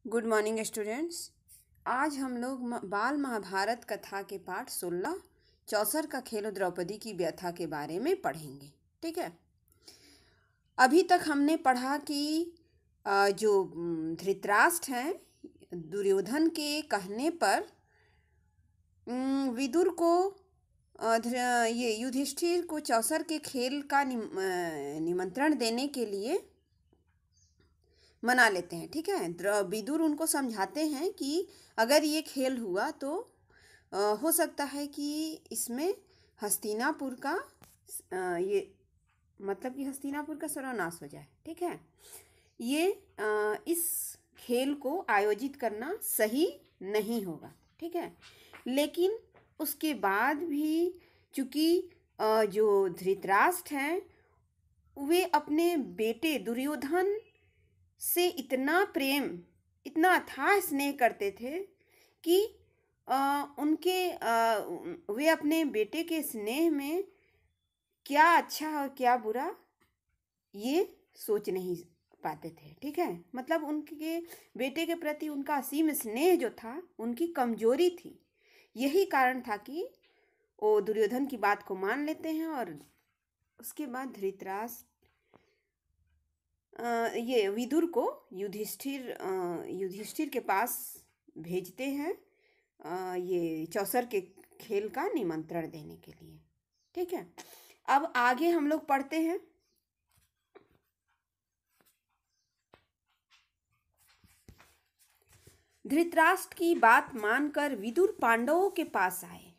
Good morning students. आज हम लोग बाल महाभारत कथा के पाठ 16 चौसर का खेल और द्रौपदी की व्यथा के बारे में पढ़ेंगे। ठीक है। अभी तक हमने पढ़ा कि जो धृतराष्ट्र हैं, दुर्योधन के कहने पर विदुर को ये युधिष्ठिर को चौसर के खेल का निमंत्रण देने के लिए मना लेते हैं। ठीक है। विदुर उनको समझाते हैं कि अगर ये खेल हुआ तो हो सकता है कि इसमें हस्तिनापुर का ये मतलब कि हस्तिनापुर का सर्वनाश हो जाए। ठीक है। ये इस खेल को आयोजित करना सही नहीं होगा। ठीक है। लेकिन उसके बाद भी चूंकि जो धृतराष्ट्र हैं वे अपने बेटे दुर्योधन से इतना प्रेम, इतना अथाह स्नेह करते थे कि वे अपने बेटे के स्नेह में क्या अच्छा और क्या बुरा ये सोच नहीं पाते थे। ठीक है। मतलब उनके बेटे के प्रति उनका असीम स्नेह जो था उनकी कमजोरी थी। यही कारण था कि वो दुर्योधन की बात को मान लेते हैं और उसके बाद धृतराष्ट्र ये विदुर को युधिष्ठिर के पास भेजते हैं ये चौसर के खेल का निमंत्रण देने के लिए। ठीक है। अब आगे हम लोग पढ़ते हैं। धृतराष्ट्र की बात मानकर विदुर पांडवों के पास आए।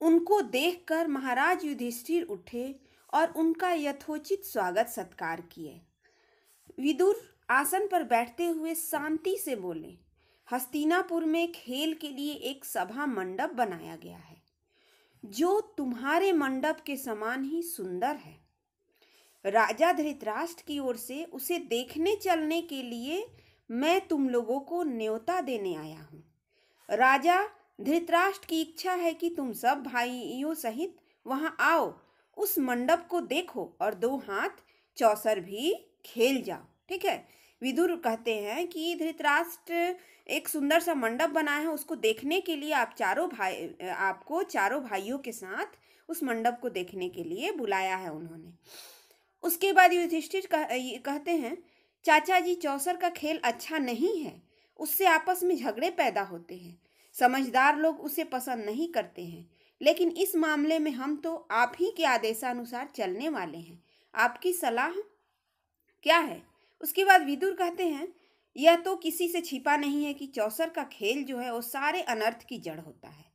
उनको देखकर महाराज युधिष्ठिर उठे और उनका यथोचित स्वागत सत्कार किए। विदुर आसन पर बैठते हुए शांति से बोले, हस्तिनापुर में खेल के लिए एक सभा मंडप बनाया गया है जो तुम्हारे मंडप के समान ही सुंदर है। राजा धृतराष्ट्र की ओर से उसे देखने चलने के लिए मैं तुम लोगों को न्योता देने आया हूँ। राजा धृतराष्ट्र की इच्छा है कि तुम सब भाइयों सहित वहां आओ, उस मंडप को देखो और दो हाथ चौसर भी खेल जाओ। ठीक है। विदुर कहते हैं कि धृतराष्ट्र एक सुंदर सा मंडप बनाया है, उसको देखने के लिए आपको चारों भाइयों के साथ उस मंडप को देखने के लिए बुलाया है उन्होंने। उसके बाद युधिष्ठिर कहते हैं, चाचा जी, चौसर का खेल अच्छा नहीं है, उससे आपस में झगड़े पैदा होते हैं। समझदार लोग उसे पसंद नहीं करते हैं, लेकिन इस मामले में हम तो आप ही के आदेशानुसार चलने वाले हैं। आपकी सलाह क्या है? उसके बाद विदुर कहते हैं, यह तो किसी से छिपा नहीं है कि चौसर का खेल जो है वो सारे अनर्थ की जड़ होता है।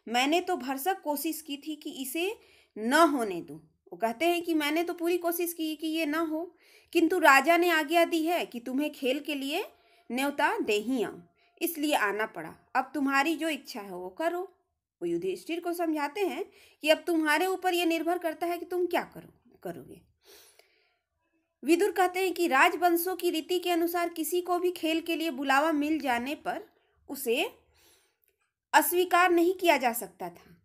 मैंने तो भरसक कोशिश की थी कि इसे न होने दूं। वो कहते हैं कि मैंने तो पूरी कोशिश की कि ये ना हो, किंतु राजा ने आज्ञा दी है कि तुम्हें खेल के लिए न्योता दे ही आऊं, इसलिए आना पड़ा। अब तुम्हारी जो इच्छा है वो करो। वो युधिष्ठिर को समझाते हैं कि अब तुम्हारे ऊपर यह निर्भर करता है कि तुम क्या करोगे। विदुर कहते हैं कि राजवंशों की रीति के अनुसार किसी को भी खेल के लिए बुलावा मिल जाने पर उसे अस्वीकार नहीं किया जा सकता था।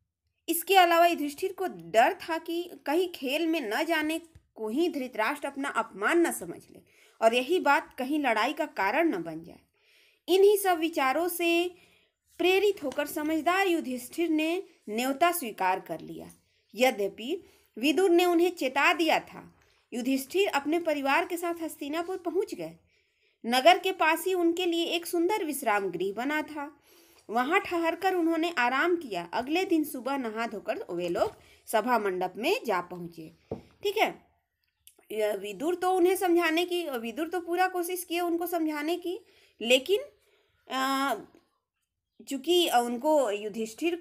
इसके अलावा युधिष्ठिर को डर था कि कहीं खेल में न जाने को ही धृतराष्ट्र अपना अपमान न समझ ले और यही बात कहीं लड़ाई का कारण न बन जाए। इन्हीं सब विचारों से प्रेरित होकर समझदार युधिष्ठिर ने न्योता स्वीकार कर लिया। यद्यपि विदुर ने उन्हें चेता दिया था। युधिष्ठिर अपने परिवार के साथ हस्तिनापुर पहुंच गए। नगर के पास ही उनके लिए एक सुंदर विश्राम गृह बना था। वहां ठहरकर उन्होंने आराम किया। अगले दिन सुबह नहा धोकर वे लोग सभा मंडप में जा पहुंचे। ठीक है। विदुर तो पूरा कोशिश किए उनको समझाने की, लेकिन चूंकि उनको युधिष्ठिर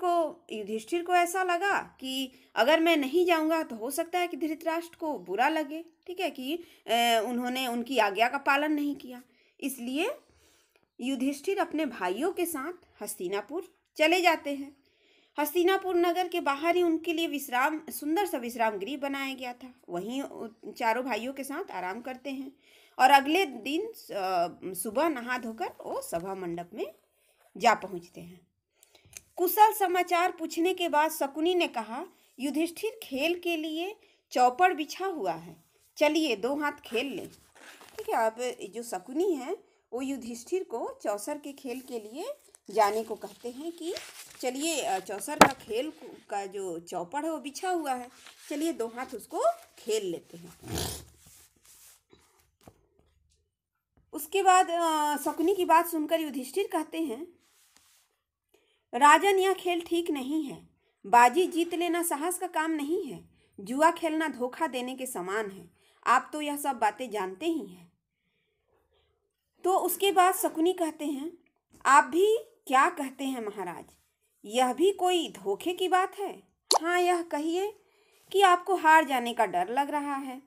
को ऐसा लगा कि अगर मैं नहीं जाऊंगा तो हो सकता है कि धृतराष्ट्र को बुरा लगे। ठीक है, कि उन्होंने उनकी आज्ञा का पालन नहीं किया। इसलिए युधिष्ठिर अपने भाइयों के साथ हस्तिनापुर चले जाते हैं। हस्तिनापुर नगर के बाहर ही उनके लिए सुंदर सा विश्राम गृह बनाया गया था। वहीं चारों भाइयों के साथ आराम करते हैं और अगले दिन सुबह नहा धोकर वो सभा मंडप में जा पहुंचते हैं। कुशल समाचार पूछने के बाद शकुनी ने कहा, युधिष्ठिर खेल के लिए चौपड़ बिछा हुआ है, चलिए दो हाथ खेल लें। ठीक है। अब जो शकुनी है वो युधिष्ठिर को चौसर के खेल के लिए जाने को कहते हैं कि चलिए चौसर का खेल का जो चौपड़ है वो बिछा हुआ है, चलिए दो हाथ उसको खेल लेते हैं। उसके बाद शकुनी की बात सुनकर युधिष्ठिर कहते हैं, राजन यह खेल ठीक नहीं है। बाजी जीत लेना साहस का काम नहीं है, जुआ खेलना धोखा देने के समान है। आप तो यह सब बातें जानते ही हैं। तो उसके बाद शकुनी कहते हैं, आप भी क्या कहते हैं महाराज, यह भी कोई धोखे की बात है? हाँ, यह कहिए कि आपको हार जाने का डर लग रहा है।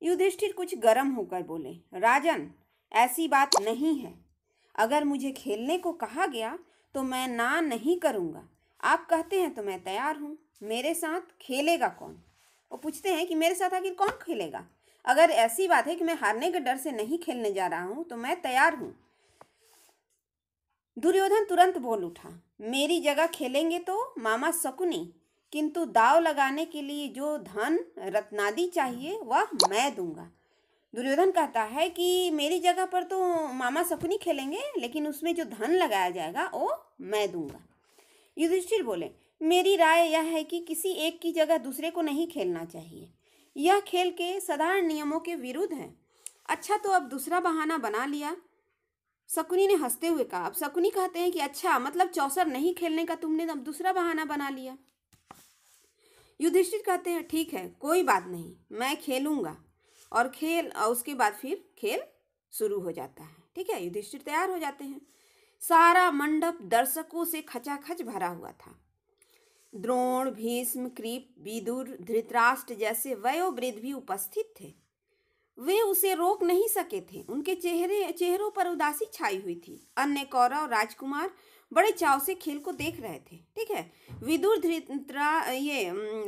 युधिष्ठिर कुछ गर्म होकर बोले, राजन ऐसी बात नहीं है। अगर मुझे खेलने को कहा गया तो मैं ना नहीं करूँगा। आप कहते हैं तो मैं तैयार हूँ। मेरे साथ खेलेगा कौन? वो पूछते हैं कि मेरे साथ आखिर कौन खेलेगा? अगर ऐसी बात है कि मैं हारने के डर से नहीं खेलने जा रहा हूँ तो मैं तैयार हूँ। दुर्योधन तुरंत बोल उठा, मेरी जगह खेलेंगे तो मामा शकुनी, किंतु दाव लगाने के लिए जो धन रत्नादि चाहिए वह मैं दूंगा। दुर्योधन कहता है कि मेरी जगह पर तो मामा शकुनी खेलेंगे, लेकिन उसमें जो धन लगाया जाएगा वो मैं दूंगा। युधिष्ठिर बोले, मेरी राय यह है कि किसी एक की जगह दूसरे को नहीं खेलना चाहिए। यह खेल के साधारण नियमों के विरुद्ध है। अच्छा, तो अब दूसरा बहाना बना लिया। शकुनी ने हंसते हुए कहा। अब शकुनी कहते हैं कि अच्छा, मतलब चौसर नहीं खेलने का तुमने अब दूसरा बहाना बना लिया। युधिष्ठिर कहते हैं, ठीक है, कोई बात नहीं, मैं खेलूंगा। और उसके बाद फिर खेल शुरू हो जाता है। ठीक है, युधिष्ठिर तैयार हो जाते हैं। सारा मंडप दर्शकों से खचाखच भरा हुआ था। द्रोण, भीष्म, कृप, विदुर, धृतराष्ट्र जैसे वयोवृद्ध भी उपस्थित थे। वे उसे रोक नहीं सके थे। उनके चेहरों पर उदासी छाई हुई थी। अन्य कौरव राजकुमार बड़े चाव से खेल को देख रहे थे। ठीक है, विदुर,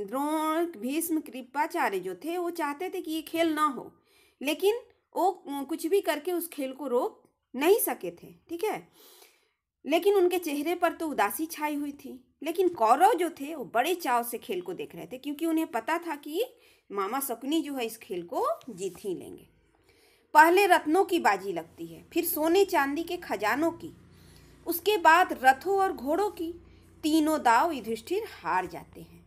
द्रोण, भीष्म, कृपाचार्य जो थे वो चाहते थे कि ये खेल ना हो, लेकिन वो कुछ भी करके उस खेल को रोक नहीं सके थे। ठीक है, लेकिन उनके चेहरे पर तो उदासी छाई हुई थी। लेकिन कौरव जो थे वो बड़े चाव से खेल को देख रहे थे, क्योंकि उन्हें पता था कि मामा शकुनी जो है इस खेल को जीत ही लेंगे। पहले रत्नों की बाजी लगती है, फिर सोने चांदी के खजानों की, उसके बाद रथों और घोड़ों की। तीनों दाव युधिष्ठिर हार जाते हैं।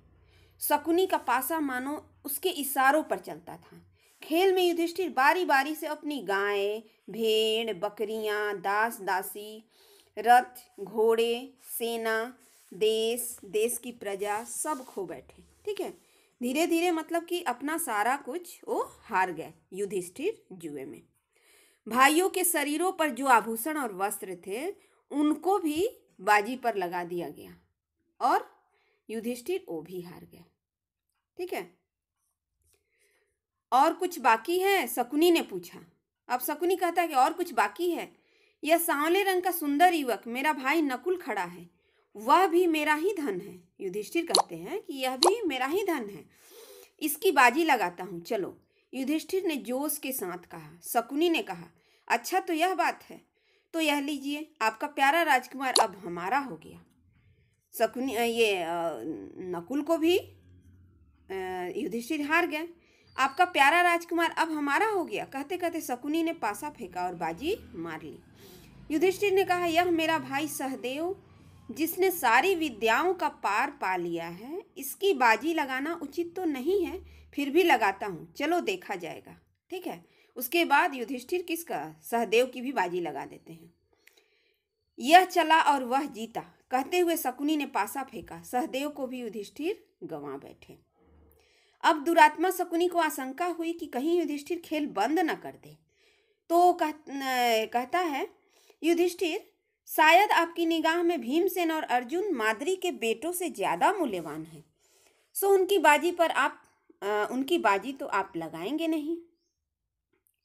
शकुनी का पासा मानो उसके इशारों पर चलता था। खेल में युधिष्ठिर बारी बारी से अपनी गायें, भेड़, बकरियां, दास दासी, रथ, घोड़े, सेना, देश, देश की प्रजा सब खो बैठे। ठीक है, धीरे धीरे मतलब कि अपना सारा कुछ वो हार गए युधिष्ठिर जुए में। भाइयों के शरीरों पर जो आभूषण और वस्त्र थे उनको भी बाजी पर लगा दिया गया और युधिष्ठिर वो भी हार गए। ठीक है, और कुछ बाकी है? शकुनी ने पूछा। अब शकुनी कहता है कि और कुछ बाकी है। यह सांवले रंग का सुंदर युवक मेरा भाई नकुल खड़ा है, वह भी मेरा ही धन है। युधिष्ठिर कहते हैं कि यह भी मेरा ही धन है, इसकी बाजी लगाता हूँ, चलो। युधिष्ठिर ने जोश के साथ कहा। शकुनी ने कहा, अच्छा तो यह बात है, तो यह लीजिए, आपका प्यारा राजकुमार अब हमारा हो गया। शकुनी नकुल को भी युधिष्ठिर हार गए। आपका प्यारा राजकुमार अब हमारा हो गया कहते कहते शकुनी ने पासा फेंका और बाजी मार ली। युधिष्ठिर ने कहा, यह मेरा भाई सहदेव जिसने सारी विद्याओं का पार पा लिया है, इसकी बाजी लगाना उचित तो नहीं है, फिर भी लगाता हूँ, चलो देखा जाएगा। ठीक है, उसके बाद युधिष्ठिर किसका, सहदेव की भी बाजी लगा देते हैं। यह चला और वह जीता कहते हुए शकुनी ने पासा फेंका। सहदेव को भी युधिष्ठिर गंवा बैठे। अब दुरात्मा शकुनी को आशंका हुई कि कहीं युधिष्ठिर खेल बंद न कर दे, तो कहता है, युधिष्ठिर शायद आपकी निगाह में भीमसेन और अर्जुन माद्री के बेटों से ज्यादा मूल्यवान है, सो उनकी बाजी तो आप लगाएंगे नहीं।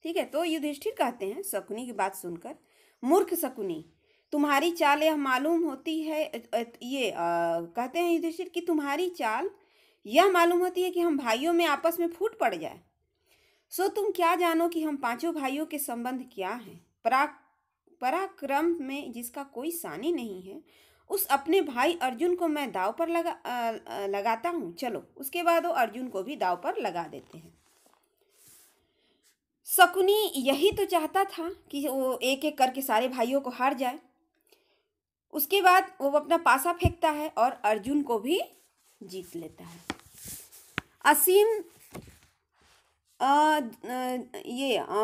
ठीक है, तो युधिष्ठिर कहते हैं शकुनी की बात सुनकर, मूर्ख शकुनी, तुम्हारी चाल यह मालूम होती है, कहते हैं युधिष्ठिर कि तुम्हारी चाल यह मालूम होती है कि हम भाइयों में आपस में फूट पड़ जाए। सो तुम क्या जानो कि हम पांचों भाइयों के संबंध क्या हैं। पराक्रम में जिसका कोई सानी नहीं है, उस अपने भाई अर्जुन को मैं दांव पर लगाता हूँ, चलो। उसके बाद वो अर्जुन को भी दांव पर लगा देते हैं। शकुनी यही तो चाहता था कि वो एक एक करके सारे भाइयों को हार जाए। उसके बाद वो अपना पासा फेंकता है और अर्जुन को भी जीत लेता है। असीम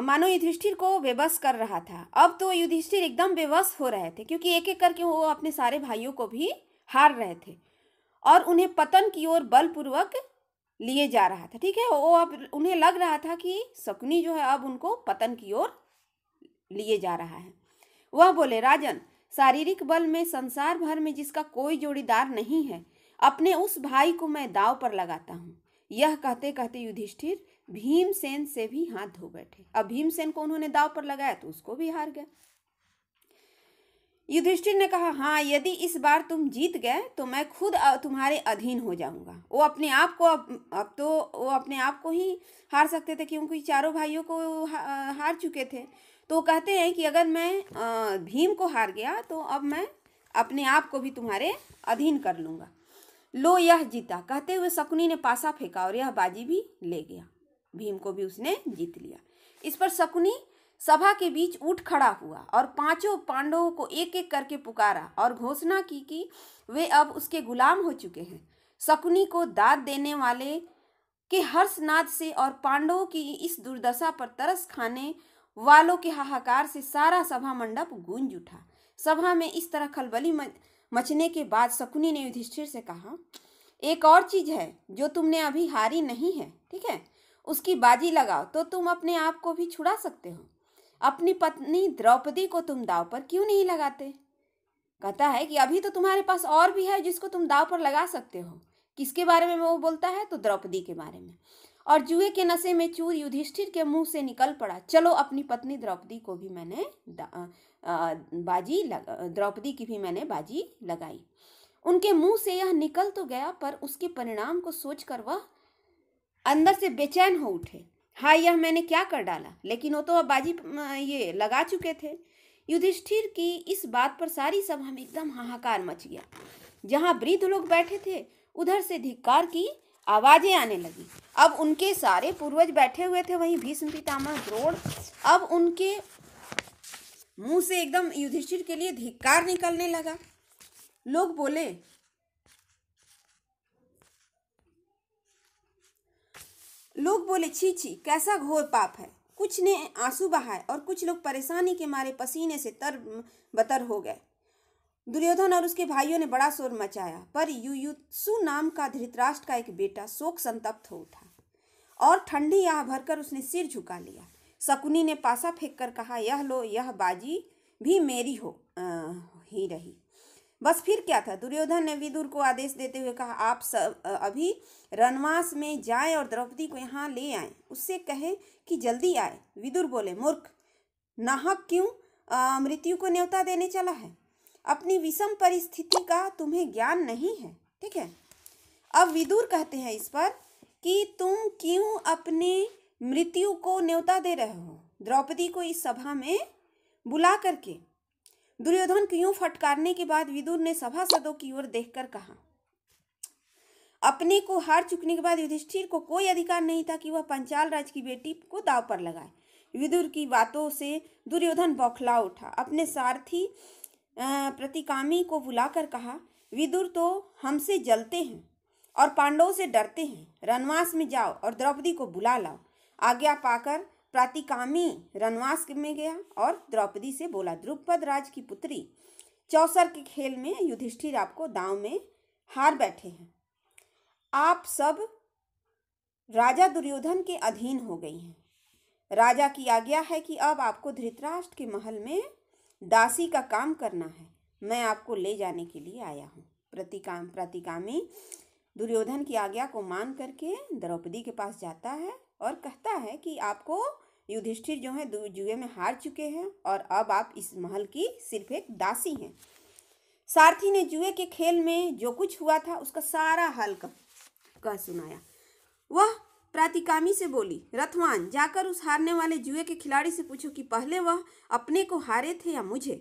मानो युधिष्ठिर को बेबस कर रहा था। अब तो युधिष्ठिर एकदम बेबस हो रहे थे, क्योंकि एक एक करके वो अपने सारे भाइयों को भी हार रहे थे और उन्हें पतन की ओर बलपूर्वक लिए जा रहा था। ठीक है, वो अब उन्हें लग रहा था कि शकुनी जो है अब उनको पतन की ओर लिए जा रहा है। वह बोले, राजन, शारीरिक बल में संसार भर में जिसका कोई जोड़ीदार नहीं है, अपने उस भाई को मैं दांव पर लगाता हूँ। यह कहते कहते युधिष्ठिर भीमसेन से भी हाथ धो बैठे। अब भीमसेन को उन्होंने दांव पर लगाया तो उसको भी हार गया। युधिष्ठिर ने कहा, हाँ, यदि इस बार तुम जीत गए तो मैं खुद तुम्हारे अधीन हो जाऊंगा। वो अपने आप को अब तो वो अपने आप को ही हार सकते थे, क्योंकि चारों भाइयों को हार चुके थे। तो वो कहते हैं कि अगर मैं भीम को हार गया तो अब मैं अपने आप को भी तुम्हारे अधीन कर लूंगा। लो, यह जीता, कहते हुए शकुनी ने पासा फेंका और यह बाजी भी ले गया। भीम को भी उसने जीत लिया। इस पर शकुनी सभा के बीच उठ खड़ा हुआ और पांचों पांडवों को एक एक करके पुकारा और घोषणा की कि वे अब उसके गुलाम हो चुके हैं। शकुनी को दाद देने वाले के हर्षनाद से और पांडवों की इस दुर्दशा पर तरस खाने वालों के हाहाकार से सारा सभा मंडप गूंज उठा। सभा में इस तरह खलबली मचने के बाद शकुनी ने युधिष्ठिर से कहा, एक और चीज है जो तुमने अभी हारी नहीं है, ठीक है, उसकी बाजी लगाओ तो तुम अपने आप को भी छुड़ा सकते हो। अपनी पत्नी द्रौपदी को तुम दांव पर क्यों नहीं लगाते? कहता है कि अभी तो तुम्हारे पास और भी है जिसको तुम दांव पर लगा सकते हो। किसके बारे में वो बोलता है? तो द्रौपदी के बारे में। और जुए के नशे में चूर युधिष्ठिर के मुंह से निकल पड़ा, चलो अपनी पत्नी द्रौपदी को भी मैंने द्रौपदी की भी मैंने बाजी लगाई। उनके मुंह से यह निकल तो गया, पर उसके परिणाम को सोचकर वह अंदर से बेचैन हो उठे। हाँ, यह मैंने क्या कर डाला? लेकिन वो तो अब बाजी ये लगा चुके थे। युधिष्ठिर की इस बात पर सारी सभा में एकदम हाहाकार मच गया। जहां वृद्ध लोग बैठे थे उधर से धिक्कार की आवाजें आने लगी। अब उनके सारे पूर्वज बैठे हुए थे, वहीं भीष्म पितामह द्रोण। अब उनके मुंह से एकदम युधिष्ठिर के लिए धिक्कार निकलने लगा। लोग बोले, छी छी, कैसा घोर पाप है। कुछ ने आंसू बहाए और कुछ लोग परेशानी के मारे पसीने से तरबतर हो गए। दुर्योधन और उसके भाइयों ने बड़ा शोर मचाया, पर युयुत्सु नाम का धृतराष्ट्र का एक बेटा शोक संतप्त हो उठा और ठंडी आह भरकर उसने सिर झुका लिया। शकुनी ने पासा फेंक कर कहा, यह लो, यह बाजी भी मेरी ही रही। बस फिर क्या था। दुर्योधन ने विदुर को आदेश देते हुए कहा, आप सब अभी रनवास में जाएं और द्रौपदी को यहाँ ले आएं। उससे कहे कि जल्दी आए। विदुर बोले, मूर्ख, नाहक क्यों मृत्यु को न्योता देने चला है? अपनी विषम परिस्थिति का तुम्हें ज्ञान नहीं है, ठीक है। अब विदुर कहते हैं इस पर कि तुम क्यों अपने मृत्यु को न्योता दे रहे हो द्रौपदी को इस सभा में बुला करके? दुर्योधन को यूं फटकारने के बाद विदुर ने सभासदों की ओर देखकर कहा, अपने को हार चुकने के बाद युधिष्ठिर को कोई अधिकार नहीं था कि वह पंचाल राज की बेटी को दांव पर लगाए। विदुर की बातों से दुर्योधन बौखला उठा। अपने सारथी प्रतिकामी को बुलाकर कहा, विदुर तो हमसे जलते हैं और पांडवों से डरते हैं। रनवास में जाओ और द्रौपदी को बुला लाओ। आज्ञा पाकर प्रातिकामी रनवास में गया और द्रौपदी से बोला, द्रुपद राज की पुत्री, चौसर के खेल में युधिष्ठिर आपको दांव में हार बैठे हैं। आप सब राजा दुर्योधन के अधीन हो गई हैं। राजा की आज्ञा है कि अब आपको धृतराष्ट्र के महल में दासी का काम करना है। मैं आपको ले जाने के लिए आया हूँ। प्रतिकामी दुर्योधन की आज्ञा को मान करके द्रौपदी के पास जाता है और कहता है कि आपको युधिष्ठिर जो है जुए में हार चुके हैं और अब आप इस महल की सिर्फ एक दासी हैं। सारथी ने जुए के खेल में जो कुछ हुआ था उसका सारा हाल कह सुनाया। वह प्रातिकामी से बोली, रथवान, जाकर उस हारने वाले जुए के खिलाड़ी से पूछो कि पहले वह अपने को हारे थे या मुझे।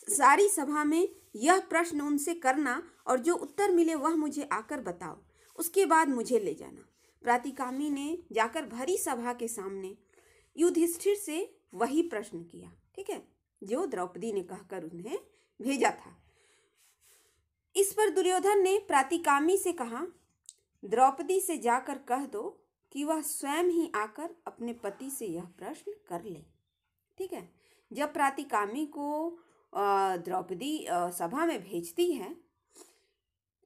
सारी सभा में यह प्रश्न उनसे करना और जो उत्तर मिले वह मुझे आकर बताओ, उसके बाद मुझे ले जाना। प्रातिकामी ने जाकर भरी सभा के सामने युधिष्ठिर से वही प्रश्न किया, ठीक है, जो द्रौपदी ने कहकर उन्हें भेजा था। इस पर दुर्योधन ने प्रातिकामी से कहा, द्रौपदी से जाकर कह दो कि वह स्वयं ही आकर अपने पति से यह प्रश्न कर ले, ठीक है। जब प्रातिकामी को द्रौपदी सभा में भेजती है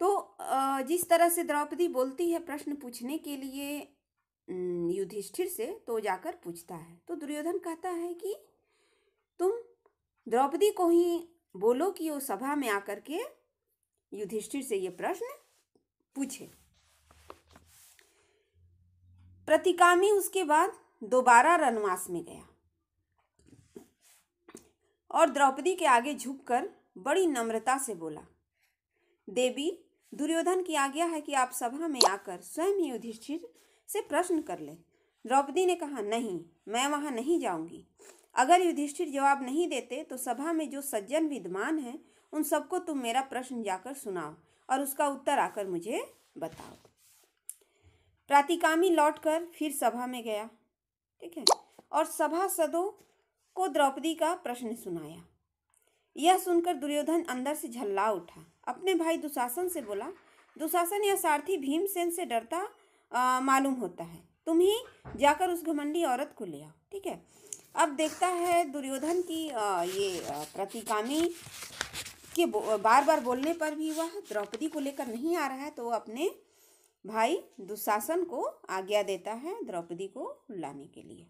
तो जिस तरह से द्रौपदी बोलती है प्रश्न पूछने के लिए युधिष्ठिर से, तो जाकर पूछता है। तो दुर्योधन कहता है कि तुम द्रौपदी को ही बोलो कि वो सभा में आकर के युधिष्ठिर से ये प्रश्न पूछे। प्रतिकामी उसके बाद दोबारा रनवास में गया और द्रौपदी के आगे झुककर बड़ी नम्रता से बोला, देवी, दुर्योधन की आज्ञा है कि आप सभा में आकर स्वयं ही युधिष्ठिर से प्रश्न कर ले। द्रौपदी ने कहा, नहीं, मैं वहां नहीं जाऊंगी। अगर युधिष्ठिर जवाब नहीं देते तो सभा में जो सज्जन विद्यमान हैं उन सबको तुम मेरा प्रश्न जाकर सुनाओ और उसका उत्तर आकर मुझे बताओ। प्रातिकामी लौटकर फिर सभा में गया, ठीक है, और सभासदों को द्रौपदी का प्रश्न सुनाया। यह सुनकर दुर्योधन अंदर से झल्ला उठा। अपने भाई दुशासन से बोला, दुशासन, यह सारथी भीमसेन से डरता मालूम होता है, तुम ही जाकर उस घमंडी औरत को ले आओ, ठीक है। अब देखता है दुर्योधन की ये प्रतिकामी के बार बार बोलने पर भी वह द्रौपदी को लेकर नहीं आ रहा है, तो अपने भाई दुशासन को आज्ञा देता है द्रौपदी को लाने के लिए।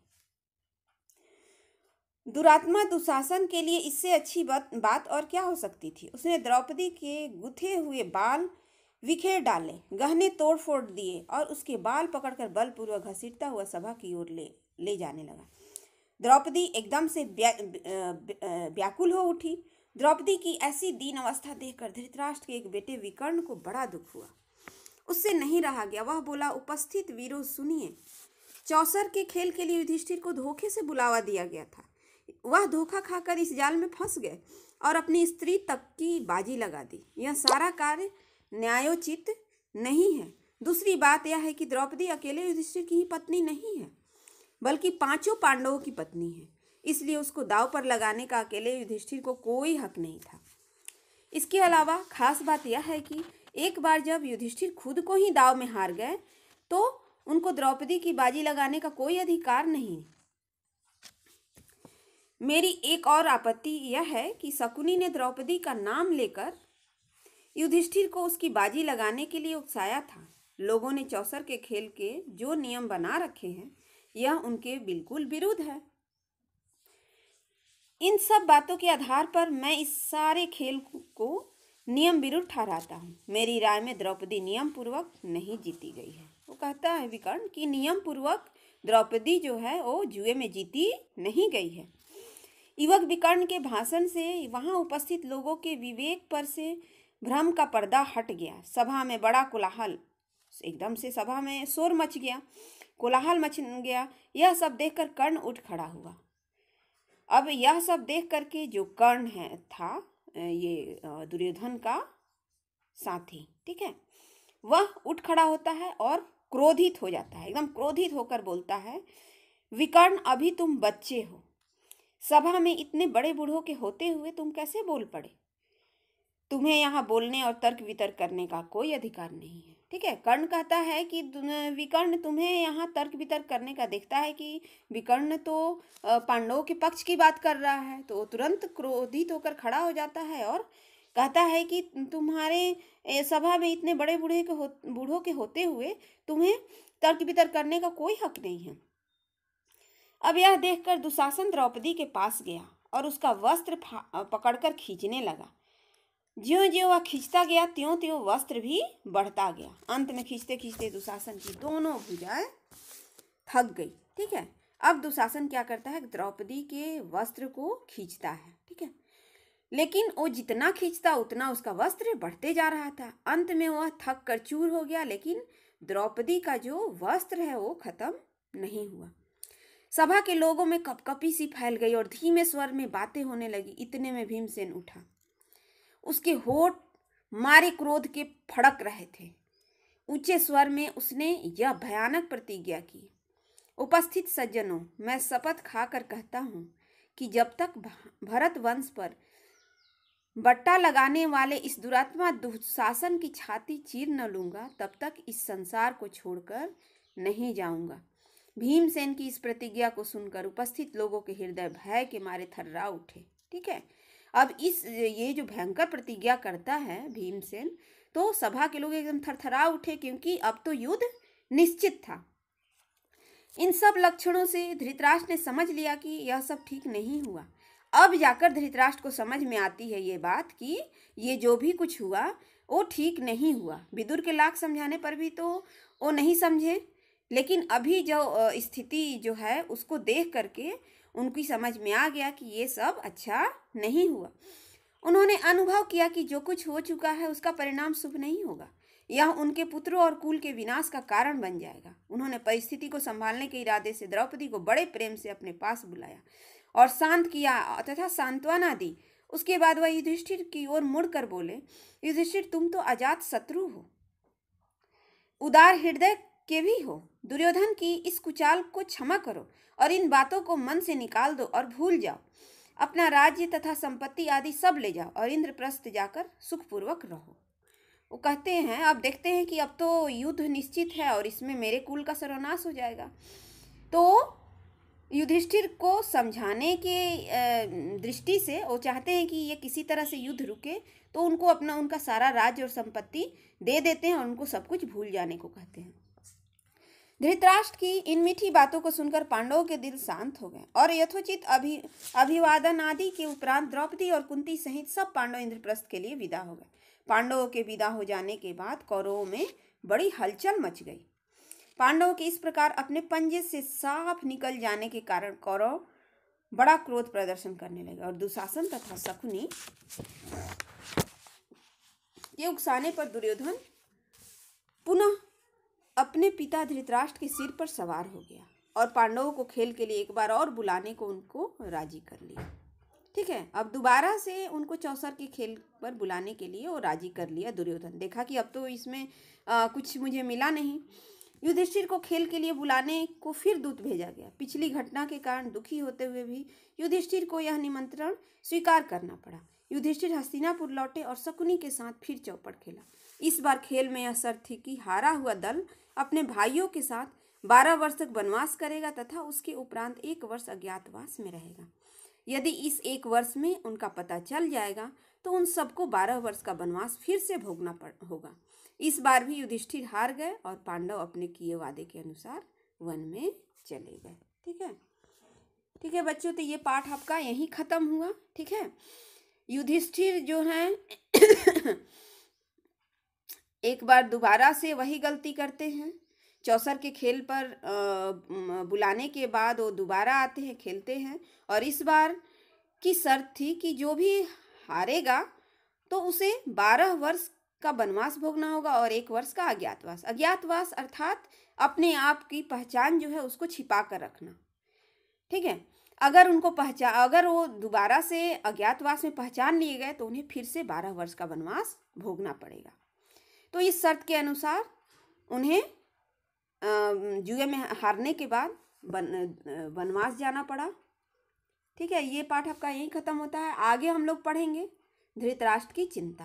दुरात्मा दुशासन के लिए इससे अच्छी बात और क्या हो सकती थी। उसने द्रौपदी के गुथे हुए बाल विखेर डाले, गहने तोड़ फोड़ दिए और उसके बाल पकड़कर बलपूर्वक घसीटता हुआ सभा की ओर ले जाने लगा। द्रौपदी एकदम से व्याकुल हो उठी। द्रौपदी की ऐसी दीन अवस्था देखकर धृतराष्ट्र के एक बेटे विकर्ण को बड़ा दुख हुआ। उससे नहीं रहा गया। वह बोला, उपस्थित वीरों, सुनिए, चौसर के खेल के लिए युधिष्ठिर को धोखे से बुलावा दिया गया था। वह धोखा खाकर इस जाल में फंस गए और अपनी स्त्री तक की बाजी लगा दी। यह सारा कार्य न्यायोचित नहीं है। दूसरी बात यह है कि द्रौपदी अकेले युधिष्ठिर की ही पत्नी नहीं है, बल्कि 5 पांडवों की पत्नी है। इसलिए उसको दांव पर लगाने का अकेले युधिष्ठिर को कोई हक नहीं था। इसके अलावा खास बात यह है कि एक बार जब युधिष्ठिर खुद को ही दांव में हार गए तो उनको द्रौपदी की बाजी लगाने का कोई अधिकार नहीं। मेरी एक और आपत्ति यह है कि शकुनी ने द्रौपदी का नाम लेकर युधिष्ठिर को उसकी बाजी लगाने के लिए उकसाया था। लोगों ने चौसर के खेल के जो नियम बना रखे हैं यह उनके बिल्कुल विरुद्ध है। इन सब बातों के आधार पर मैं इस सारे खेल को नियम विरुद्ध ठहराता हूँ। मेरी राय में द्रौपदी नियम पूर्वक नहीं जीती गई है। वो कहता है विकर्ण कि नियम पूर्वक द्रौपदी जो है वो जुए में जीती नहीं गई है। युवक विकर्ण के भाषण से वहां उपस्थित लोगों के विवेक पर से भ्रम का पर्दा हट गया। सभा में बड़ा कोलाहल, एकदम से सभा में शोर मच गया, कोलाहल मच गया। यह सब देखकर कर्ण उठ खड़ा हुआ। अब यह सब देख करके जो कर्ण है था ये दुर्योधन का साथी, ठीक है, वह उठ खड़ा होता है और क्रोधित हो जाता है। एकदम क्रोधित होकर बोलता है, विकर्ण, अभी तुम बच्चे हो। सभा में इतने बड़े बूढ़ों के होते हुए तुम कैसे बोल पड़े? तुम्हें यहाँ बोलने और तर्क वितर्क करने का कोई अधिकार नहीं है, ठीक है। कर्ण कहता है कि विकर्ण तुम्हें यहाँ तर्क वितर्क करने का देखता है कि विकर्ण तो पांडवों के पक्ष की बात कर रहा है, तो तुरंत क्रोधित होकर खड़ा हो जाता है और कहता है कि तुम्हारे सभा में इतने बड़े बूढ़ों के होते हुए तुम्हें तर्क वितर्क करने का कोई हक नहीं है। अब यह देखकर दुशासन द्रौपदी के पास गया और उसका वस्त्र पकड़कर खींचने लगा। ज्यों ज्यों वह खींचता गया त्यों त्यों वस्त्र भी बढ़ता गया। अंत में खींचते खींचते दुशासन की दोनों भुजाएं थक गई, ठीक है। अब दुशासन क्या करता है, द्रौपदी के वस्त्र को खींचता है, ठीक है, लेकिन वो जितना खींचता उतना उसका वस्त्र बढ़ते जा रहा था। अंत में वह थक कर चूर हो गया, लेकिन द्रौपदी का जो वस्त्र है वो खत्म नहीं हुआ। सभा के लोगों में कपकपी सी फैल गई और धीमे स्वर में बातें होने लगी। इतने में भीमसेन उठा। उसके होठ मारे क्रोध के फड़क रहे थे। ऊंचे स्वर में उसने यह भयानक प्रतिज्ञा की, उपस्थित सज्जनों, मैं शपथ खाकर कहता हूँ कि जब तक भरत वंश पर बट्टा लगाने वाले इस दुरात्मा दुशासन की छाती चीर न लूंगा, तब तक इस संसार को छोड़कर नहीं जाऊंगा। भीमसेन की इस प्रतिज्ञा को सुनकर उपस्थित लोगों के हृदय भय के मारे थर्रा उठे। ठीक है, अब ये जो भयंकर प्रतिज्ञा करता है भीमसेन, तो सभा के लोग एकदम थरथरा उठे, क्योंकि अब तो युद्ध निश्चित था। इन सब लक्षणों से धृतराष्ट्र ने समझ लिया कि यह सब ठीक नहीं हुआ। अब जाकर धृतराष्ट्र को समझ में आती है ये बात कि ये जो भी कुछ हुआ वो ठीक नहीं हुआ। विदुर के लाख समझाने पर भी तो वो नहीं समझे, लेकिन अभी जो स्थिति जो है उसको देख करके उनकी समझ में आ गया कि ये सब अच्छा नहीं हुआ। उन्होंने अनुभव किया कि जो कुछ हो चुका है उसका परिणाम शुभ नहीं होगा, यह उनके पुत्रों और कुल के विनाश का कारण बन जाएगा। उन्होंने परिस्थिति को संभालने के इरादे से द्रौपदी को बड़े प्रेम से अपने पास बुलाया और शांत किया तथा सांत्वना दी। उसके बाद वह युधिष्ठिर की ओर मुड़कर बोले, युधिष्ठिर, तुम तो अजात शत्रु हो, उदार हृदय के भी हो। दुर्योधन की इस कुचाल को क्षमा करो और इन बातों को मन से निकाल दो और भूल जाओ। अपना राज्य तथा संपत्ति आदि सब ले जाओ और इंद्रप्रस्थ जाकर सुखपूर्वक रहो। वो कहते हैं, अब देखते हैं कि अब तो युद्ध निश्चित है और इसमें मेरे कुल का सर्वनाश हो जाएगा। तो युधिष्ठिर को समझाने के दृष्टि से वो चाहते हैं कि ये किसी तरह से युद्ध रुके, तो उनको उनका सारा राज्य और संपत्ति दे देते हैं और उनको सब कुछ भूल जाने को कहते हैं। धृतराष्ट्र की इन मीठी बातों को सुनकर पांडवों के दिल शांत हो गए और यथोचित अभिवादन आदि के उपरांत द्रौपदी और कुंती सहित सब पांडव इंद्रप्रस्थ के लिए विदा हो गए। पांडवों के विदा हो जाने के बाद कौरवों में बड़ी हलचल मच गई। पांडवों के इस प्रकार अपने पंजे से साफ निकल जाने के कारण कौरव बड़ा क्रोध प्रदर्शन करने लगे और दुशासन तथा शकुनी के उकसाने पर दुर्योधन पुनः अपने पिता धृतराष्ट्र के सिर पर सवार हो गया और पांडवों को खेल के लिए एक बार और बुलाने को उनको राजी कर लिया। ठीक है, अब दोबारा से उनको चौसर के खेल पर बुलाने के लिए वो राजी कर लिया दुर्योधन। देखा कि अब तो इसमें कुछ मुझे मिला नहीं। युधिष्ठिर को खेल के लिए बुलाने को फिर दूत भेजा गया। पिछली घटना के कारण दुखी होते हुए भी युधिष्ठिर को यह निमंत्रण स्वीकार करना पड़ा। युधिष्ठिर हस्तिनापुर लौटे और शकुनी के साथ फिर चौपड़ खेला। इस बार खेल में यह शर्त थी कि हारा हुआ दल अपने भाइयों के साथ 12 वर्ष तक वनवास करेगा तथा उसके उपरांत 1 वर्ष अज्ञातवास में रहेगा। यदि इस 1 वर्ष में उनका पता चल जाएगा तो उन सबको 12 वर्ष का वनवास फिर से भोगना होगा। इस बार भी युधिष्ठिर हार गए और पांडव अपने किए वादे के अनुसार वन में चले गए। ठीक है बच्चों, तो ये पाठ आपका यहीं खत्म हुआ। ठीक है, युधिष्ठिर जो हैं एक बार दोबारा से वही गलती करते हैं। चौसर के खेल पर बुलाने के बाद वो दोबारा आते हैं, खेलते हैं और इस बार की शर्त थी कि जो भी हारेगा तो उसे 12 वर्ष का वनवास भोगना होगा और 1 वर्ष का अज्ञातवास। अज्ञातवास अर्थात अपने आप की पहचान जो है उसको छिपा कर रखना। ठीक है, अगर वो दोबारा से अज्ञातवास में पहचान लिए गए तो उन्हें फिर से 12 वर्ष का वनवास भोगना पड़ेगा। तो इस शर्त के अनुसार उन्हें जुए में हारने के बाद वनवास जाना पड़ा। ठीक है, ये पाठ आपका यहीं खत्म होता है। आगे हम लोग पढ़ेंगे धृतराष्ट्र की चिंता।